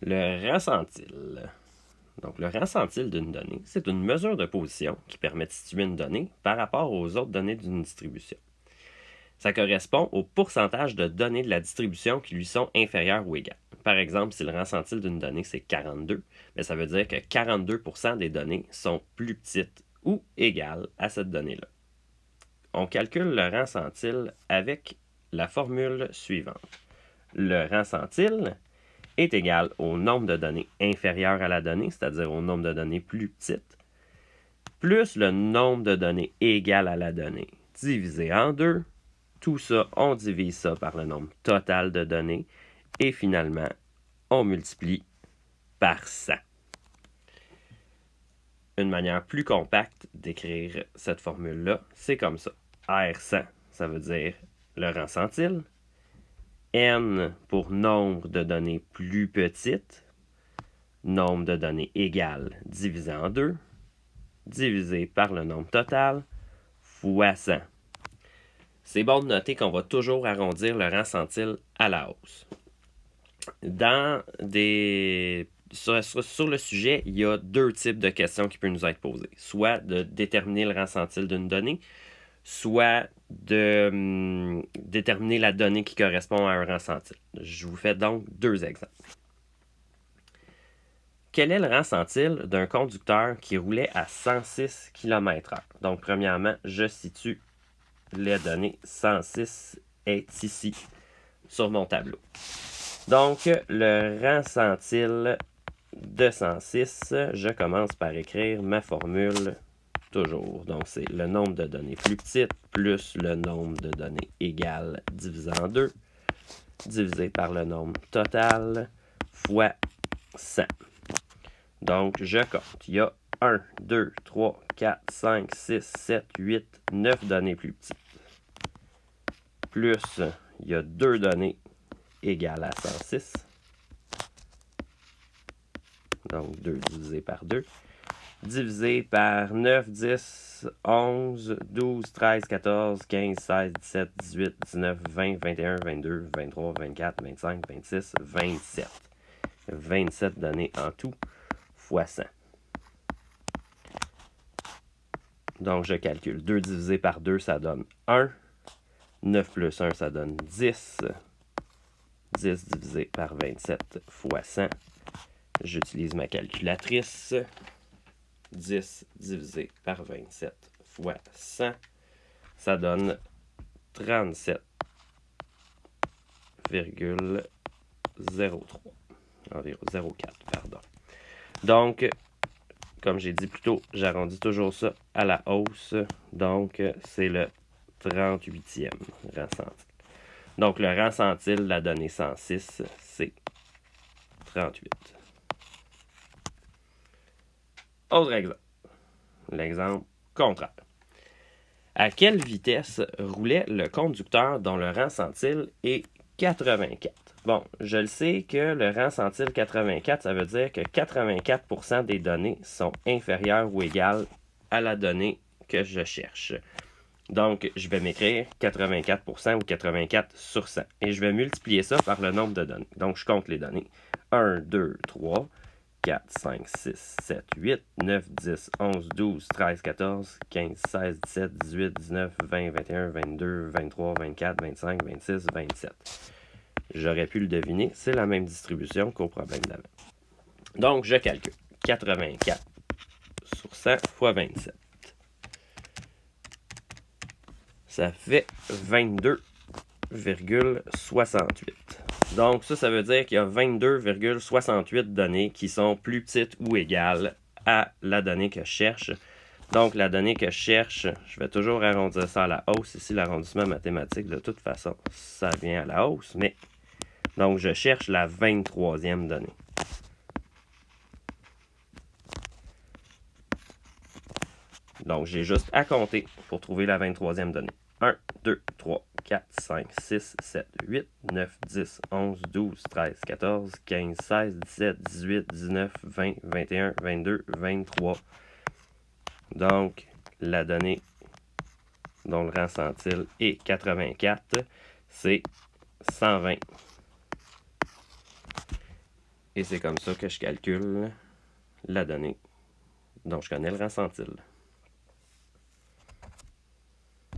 Le ressentile. Donc, le ressentile d'une donnée, c'est une mesure de position qui permet de situer une donnée par rapport aux autres données d'une distribution. Ça correspond au pourcentage de données de la distribution qui lui sont inférieures ou égales. Par exemple, si le ressentile d'une donnée, c'est 42, bien, ça veut dire que 42% des données sont plus petites ou égales à cette donnée-là. On calcule le ressentile avec la formule suivante. Le ressentile est égal au nombre de données inférieur à la donnée, c'est-à-dire au nombre de données plus petites, plus le nombre de données égal à la donnée divisé en 2. Tout ça, on divise ça par le nombre total de données et finalement, on multiplie par 100. Une manière plus compacte d'écrire cette formule-là, c'est comme ça. R100, ça veut dire le ressentile. N pour nombre de données plus petites, nombre de données égal divisé en 2, divisé par le nombre total, fois 100. C'est bon de noter qu'on va toujours arrondir le ressentile à la hausse. Sur le sujet, il y a deux types de questions qui peuvent nous être posées. Soit de déterminer le ressentile d'une donnée, soit de déterminer la donnée qui correspond à un ressentile. Je vous fais donc deux exemples. Quel est le ressentile d'un conducteur qui roulait à 106 km/h? Donc, premièrement, je situe les données. 106 est ici, sur mon tableau. Donc, le ressentile de 106, je commence par écrire ma formule toujours. Donc, c'est le nombre de données plus petites plus le nombre de données égales divisé en 2, divisé par le nombre total, fois 100. Donc, je compte. Il y a 1, 2, 3, 4, 5, 6, 7, 8, 9 données plus petites. Plus, il y a 2 données égales à 106. Donc, 2 divisé par 2. Divisé par 9, 10, 11, 12, 13, 14, 15, 16, 17, 18, 19, 20, 21, 22, 23, 24, 25, 26, 27. 27 données en tout, fois 100. Donc, je calcule. 2 divisé par 2, ça donne 1. 9 plus 1, ça donne 10. 10 divisé par 27 fois 100. J'utilise ma calculatrice. 10 divisé par 27 fois 100, ça donne 37,03. Environ 0,4, pardon. Donc, comme j'ai dit plus tôt, j'arrondis toujours ça à la hausse. Donc, c'est le 38e ressentile. Donc, le ressentile de la donnée 106, c'est 38. Autre exemple. L'exemple contraire. À quelle vitesse roulait le conducteur dont le ressentile est 84? Bon, je le sais que le ressentile 84, ça veut dire que 84% des données sont inférieures ou égales à la donnée que je cherche. Donc, je vais m'écrire 84% ou 84 sur 100. Et je vais multiplier ça par le nombre de données. Donc, je compte les données. 1, 2, 3, 4, 5, 6, 7, 8, 9, 10, 11, 12, 13, 14, 15, 16, 17, 18, 19, 20, 21, 22, 23, 24, 25, 26, 27. J'aurais pu le deviner, c'est la même distribution qu'au problème d'avant. Donc, je calcule. 84 sur 100 fois 27. Ça fait 22,68. Donc, ça veut dire qu'il y a 22,68 données qui sont plus petites ou égales à la donnée que je cherche. Donc, la donnée que je cherche, je vais toujours arrondir ça à la hausse. Ici, l'arrondissement mathématique, de toute façon, ça vient à la hausse. Mais, donc, je cherche la 23e donnée. Donc, j'ai juste à compter pour trouver la 23e donnée. 1, 2, 3, 4, 5, 6, 7, 8, 9, 10, 11, 12, 13, 14, 15, 16, 17, 18, 19, 20, 21, 22, 23. Donc, la donnée dont le ressentile est 84, c'est 120. Et c'est comme ça que je calcule la donnée dont je connais le rang centile.